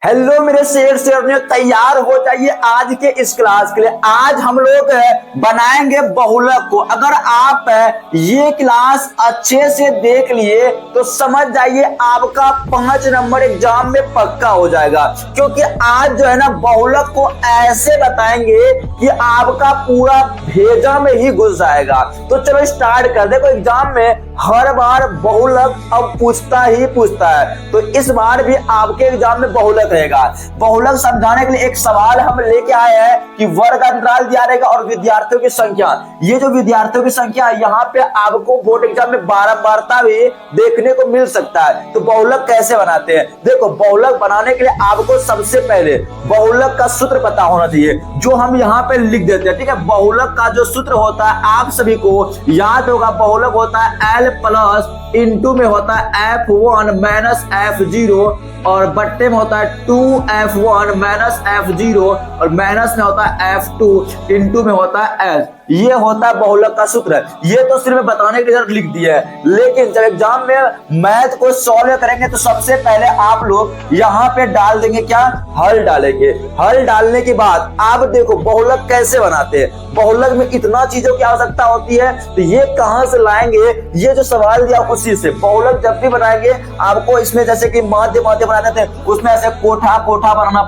Hello मेरे शेर से तैयार हो जाइए आज के इस क्लास के लिए। आज हम लोग बनाएंगे बहुलक को। अगर आप ये क्लास अच्छे से देख लिए तो समझ जाइए आपका 5 नंबर एग्जाम में पक्का हो जाएगा, क्योंकि आज जो है ना बहुलक को ऐसे बताएंगे कि आपका पूरा भेजा में ही घुस जाएगा। तो चलो स्टार्ट कर। देखो एग्जाम में हर बार बहुलक अब पूछता ही पूछता है, तो इस बार भी आपके एग्जाम में बहुलक रहेगा। बहुलक समझाने के लिए एक सवाल हम लेके आए हैं कि वर्ग अंतराल दिया रहेगा और विद्यार्थियों की संख्या। ये जो विद्यार्थियों की संख्या है यहाँ पे आपको बोर्ड एग्जाम में बारंबारता भी देखने को मिल सकता है। तो बहुलक कैसे बनाते हैं, देखो बहुलक बनाने के लिए आपको सबसे पहले बहुलक का सूत्र पता होना चाहिए, जो हम यहाँ पे लिख देते हैं। ठीक है, बहुलक का जो सूत्र होता है आप सभी को याद होगा। बहुलक होता है L प्लस इंटू में होता है F1 माइनस F0 और बट्टे में होता है 2F1 माइनस F0 और माइनस में होता है F2 इंटू में होता है S। ये होता है बहुलक का सूत्र। ये तो सिर्फ बताने के लिए लिख दिया है, लेकिन जब एग्जाम में मैथ को सॉल्व करेंगे तो सबसे पहले आप लोग यहाँ पे डाल देंगे क्या, हल डालेंगे। हल डालने के बाद आप देखो बहुलक कैसे बनाते हैं। बहुलक में इतना चीजों की आवश्यकता होती है, तो ये कहाँ से लाएंगे, ये जो सवाल दिया उसी से। बहुलक जब भी बनाएंगे आपको इसमें जैसे कि माध्य माध्य बनाते थे, उसमें ऐसे कोठा कोठा बनाना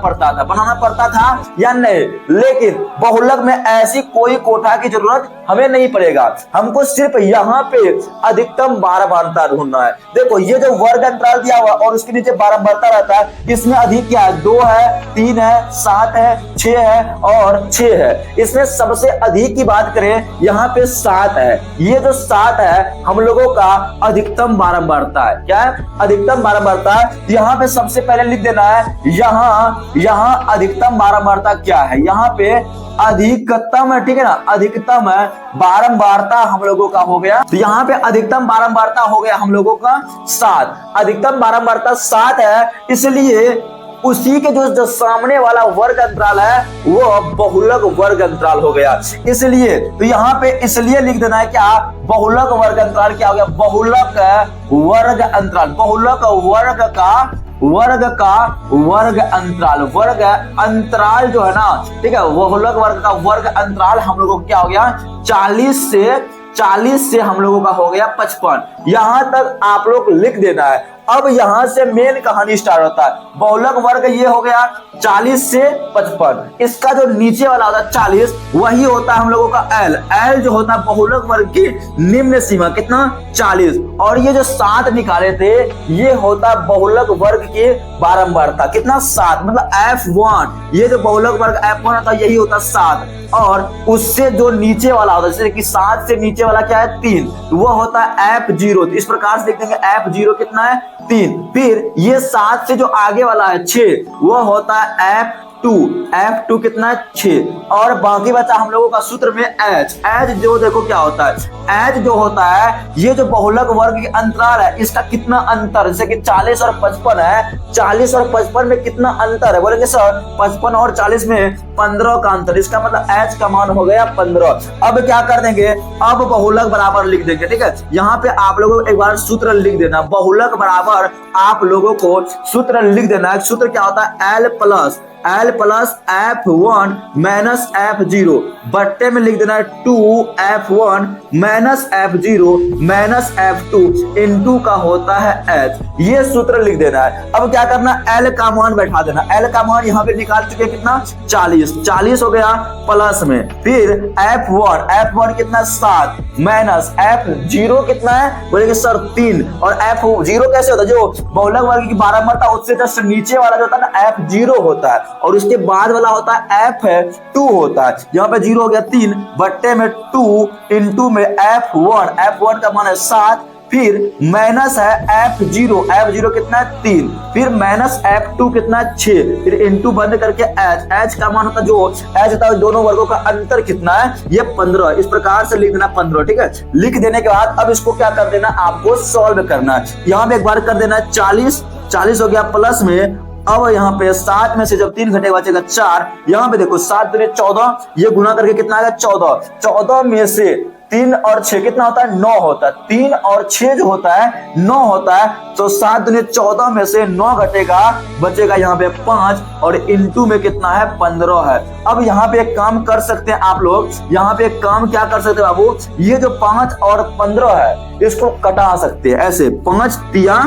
पड़ता था या नहीं, लेकिन बहुलक में ऐसी कोई कोठा की जरूरत हमें नहीं पड़ेगा। हमको सिर्फ यहाँ पे अधिकतम बारंबारता ढूंढना है। देखो ये जो वर्ग अंतराल दिया हुआ और उसके नीचे बारंबारता रहता है, इसमें अधिक क्या है, 2 है, 3 है, 7 है, 6 है और 6 है। इसमें सबसे अधिक की बात करें यहाँ पे 7 है। ये जो 7 है हम लोगों का अधिकतम बारंबारता है। क्या है, अधिकतम बारंबारता। यहाँ पे सबसे पहले लिख देना है यहाँ अधिकतम बारंबारता क्या है, यहाँ पे अधिकतम है। ठीक है ना, अधिकतम है बारंबारता हम लोगों का हो गया। तो यहाँ पे अधिकतम बारंबारता हो गया हम लोगों का 7। अधिकतम बारंबारता 7 है, इसलिए उसी के जो सामने वाला वर्ग अंतराल है वो बहुलक वर्ग अंतराल हो गया। इसलिए तो यहाँ पे इसलिए लिख देना है क्या, बहुलक वर्ग अंतराल क्या हो गया, बहुलक वर्ग अंतराल। बहुलक वर्ग अंतराल जो है ना, ठीक है, बहुलक वर्ग का वर्ग अंतराल हम लोगों को क्या हो गया, 40 से हम लोगों का हो गया 55। यहां तक आप लोग लिख देना है। अब यहां से मेन कहानी स्टार्ट होता है। बहुलक वर्ग ये हो गया 40 से 55। इसका जो नीचे वाला होता है 40, वही होता है हम लोगों का L जो होता है बहुलक वर्ग की निम्न सीमा कितना, 40। और ये जो 7 निकाले थे ये होता है बहुलक वर्ग की बारंबारता कितना, 7। मतलब F1, ये जो बहुलक वर्ग F1 होता है यही होता है 7। और उससे जो नीचे वाला होता है, जैसे कि 7 से नीचे वाला क्या है, 3, वो होता है F0। तो इस प्रकार से लिख देंगे F0 कितना है, 3। फिर ये 7 से जो आगे वाला है 6, वो होता है F2 कितना है, 6। और बाकी बचा हम लोगों का सूत्र में H जो देखो क्या होता है, H जो होता है ये जो बहुलक वर्ग की अंतराल है इसका कितना अंतर, जैसे कि 40 और 55 है, 40 और 55 में कितना अंतर है, बोलेंगे सर 55 और 40 में 15 का अंतर। इसका मतलब H का मान हो गया 15। अब क्या कर देंगे, अब बहुलक बराबर लिख देंगे। ठीक है, यहाँ पे आप लोगों को एक बार सूत्र लिख देना, बहुलक बराबर आप लोगों को सूत्र लिख देना है। सूत्र क्या होता है, L plus F1 minus F0 बट्टे में लिख देना है 2F1 minus F0 minus F2 into का होता है H। ये सूत्र लिख देना है। अब क्या करना, L का मान बैठा देना। L का मान यहाँ पे निकाल चुके कितना, 40 हो गया प्लस में। फिर F1 कितना, 7 माइनस F0 कितना है, बोलेंगे सर 3। और F0 कैसे होता है, जो बहुलक वर्ग की बारंबारता उससे जस्ट नीचे वाला जो होता है ना F0 होता है, और उसके बाद वाला होता है F2 होता है। यहाँ पे 0 हो गया 3 बट्टे में 2 इंटू में F1 का मान है 7। फिर माइनस है F0 कितना है, 3। फिर माइनस F2 कितना है, 6। फिर इंटू बंद करके H का मान होता है, जो H होता है दोनों वर्गों का अंतर कितना है, ये 15। इस प्रकार से लिख देना 15। ठीक है, लिख देने के बाद अब इसको क्या कर देना, आपको सॉल्व करना है। यहाँ पे एक बार कर देना 40 हो गया प्लस में। अब यहाँ पे 7 में से जब 3 घटेगा बचेगा 4। यहाँ पे देखो 7 दूनी 14, ये गुना करके कितना आएगा, 14 में से 3 और 6 कितना होता है 9 होता है। 3 और 6 जो होता है 9 होता है। तो 7 दूनी 14 में से 9 घटेगा, बचेगा यहाँ पे 5 और इनटू में कितना है 15 है। अब यहाँ पे एक काम कर सकते हैं आप लोग, यहाँ पे एक काम क्या कर सकते हैं बाबू, ये जो 5 और 15 है इसको कटा सकते हैं ऐसे, 5 तिया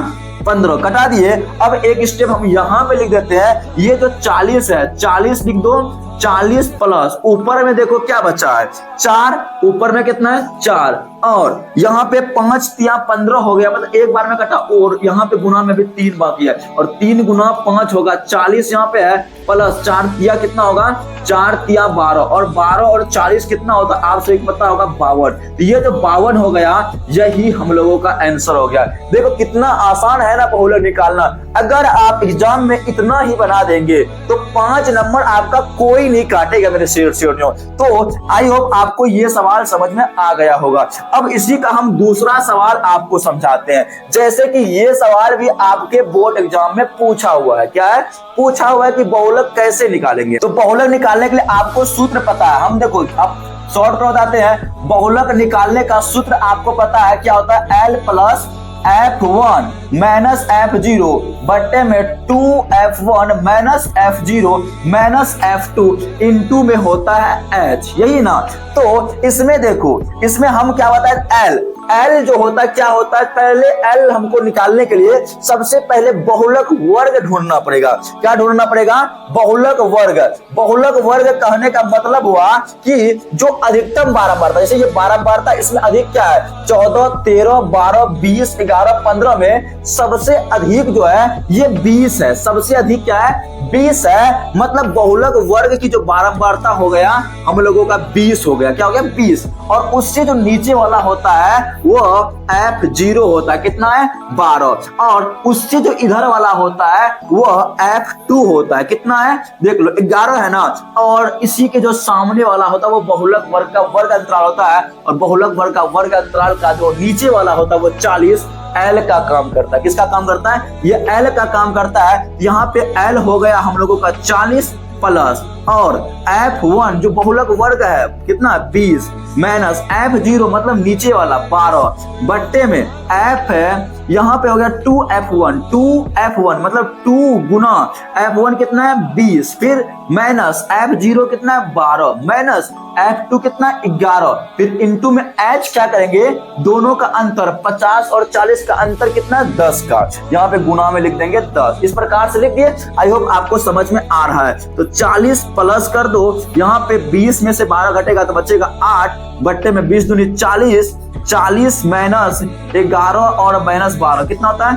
15 कटा दिए। अब एक स्टेप हम यहाँ पे लिख देते हैं, ये जो 40 है 40 लिख दो, 40 प्लस ऊपर में देखो क्या बचा है 4, ऊपर में कितना है 4 और यहाँ पे 5 तिया 15 हो गया, मतलब एक बार में कटा और यहाँ पे गुना में भी 3 बाकी है और 3 गुना 5 होगा 40 यहाँ पे है प्लस 4 तिया कितना होगा 4 तिया 12 और 12 और 40 कितना होता है आपसे एक पता होगा 52। तो ये जो 52 हो गया यही हम लोगों का आंसर हो गया। देखो कितना आसान है ना बहुलक निकालना। अगर आप एग्जाम में इतना ही बना देंगे तो 5 नंबर आपका कोई नहीं काटेगा मेरे शेरनियों। तो आई होप आपको ये सवाल समझ में आ गया होगा। अब इसी का हम दूसरा सवाल आपको समझाते हैं। जैसे कि ये सवाल भी आपके बोर्ड एग्जाम में पूछा हुआ है, क्या है पूछा हुआ है कि बहुलक कैसे निकालेंगे। तो बहुलक निकालने के लिए आपको सूत्र पता है, हम देखो अब शॉर्ट में बताते हैं। बहुलक निकालने का सूत्र आपको पता है क्या होता है, L plus F1 minus F0 बट्टे में 2F1 minus F0 minus F2 into में होता है H, यही ना। तो इसमें देखो, इसमें हम क्या बताए L जो होता है क्या होता है, पहले L हमको निकालने के लिए सबसे पहले बहुलक वर्ग ढूंढना पड़ेगा। क्या ढूंढना पड़ेगा, बहुलक वर्ग। बहुलक वर्ग कहने का मतलब हुआ कि जो अधिकतम बारंबारता, जैसे ये बारंबारता इसमें अधिक क्या है 14 13 12 20 11 15 में सबसे अधिक जो है ये 20 है। सबसे अधिक क्या है 20 है, मतलब बहुलक वर्ग की जो बारंबारता हो गया हम लोगों का 20 हो गया। क्या हो गया 20। और उससे जो नीचे वाला होता है वो F0 होता है, कितना है 12। और उससे जो इधर वाला होता है वो F2 होता है, कितना है देख लो 11 है ना। और इसी के जो सामने वाला होता है वो बहुलक वर्ग का वर्ग अंतराल होता है और बहुलक वर्ग का वर्ग अंतराल का जो नीचे वाला होता है वो 40 L का काम करता है। किसका काम करता है, ये L का काम करता है। यहाँ पे L हो गया हम लोगों का 40 प्लस और F1 जो बहुलक वर्ग है कितना 20 माइनस F0 मतलब नीचे वाला 12 बट्टे में F है यहाँ पे हो गया 2F1 मतलब 2 गुना F1 कितना है 20, फिर माइनस F0 कितना है 12 माइनस F2 कितना 11, फिर इनटू में H क्या करेंगे, दोनों का अंतर 50 और 40 का अंतर कितना 10 का, यहाँ पे गुना में लिख देंगे 10। इस प्रकार से लिख दिए। आई होप आपको समझ में आ रहा है। तो 40 प्लस कर दो, यहाँ पे 20 में से 12 घटेगा तो बचेगा 8 बट्टे में 20 दूनी 40, 40 माइनस 11 और माइनस 12 कितना होता है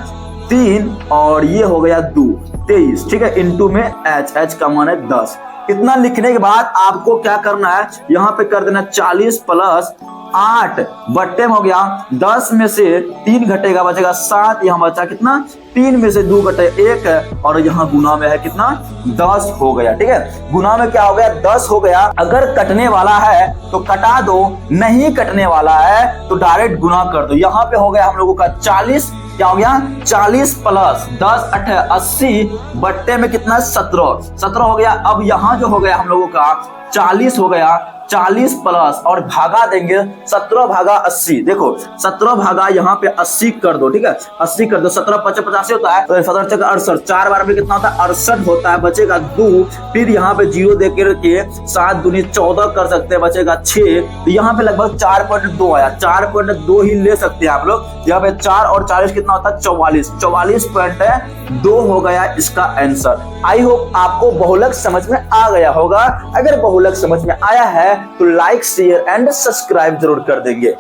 3 और ये हो गया 2 23, ठीक है। इनटू में H का मान है 10। इतना लिखने के बाद आपको क्या करना है, यहाँ पे कर देना 40 प्लस 8 बट्टे में हो गया 10 में से 3 घटेगा बचेगा 7, यहाँ बचा कितना 3 में से 2 घटे 1 है और यहाँ गुना में है कितना 10 हो गया, ठीक है। गुना में क्या हो गया 10 हो गया। अगर कटने वाला है तो कटा दो, नहीं कटने वाला है तो डायरेक्ट गुना कर दो। यहाँ पे हो गया हम लोगों का 40, क्या हो गया 40 प्लस 10 8 80 बट्टे में कितना 17 हो गया। अब यहाँ जो हो गया हम लोगों का 40 हो गया, 40 प्लस और भागा देंगे 17 भागा 80, देखो 17 भागा यहाँ पे 80 कर दो, ठीक है 80 कर दो, 17 55 85 होता है तो 17 चक्कर 68, 4 बार में कितना होता है 68 होता है, बचेगा 2, फिर यहाँ पे 0 दे के 7 दूनी 14 कर सकते हैं, बचेगा 6, तो यहाँ पे लगभग 4.2 आया, 4.2 ही ले सकते हैं आप लोग। यहाँ पे 4 और 40 कितना होता है 44.2 हो गया इसका आंसर। आई होप आपको बहुलक समझ में आ गया होगा। अगर बहुलक समझ में आया है तो लाइक शेयर एंड सब्सक्राइब जरूर कर देंगे।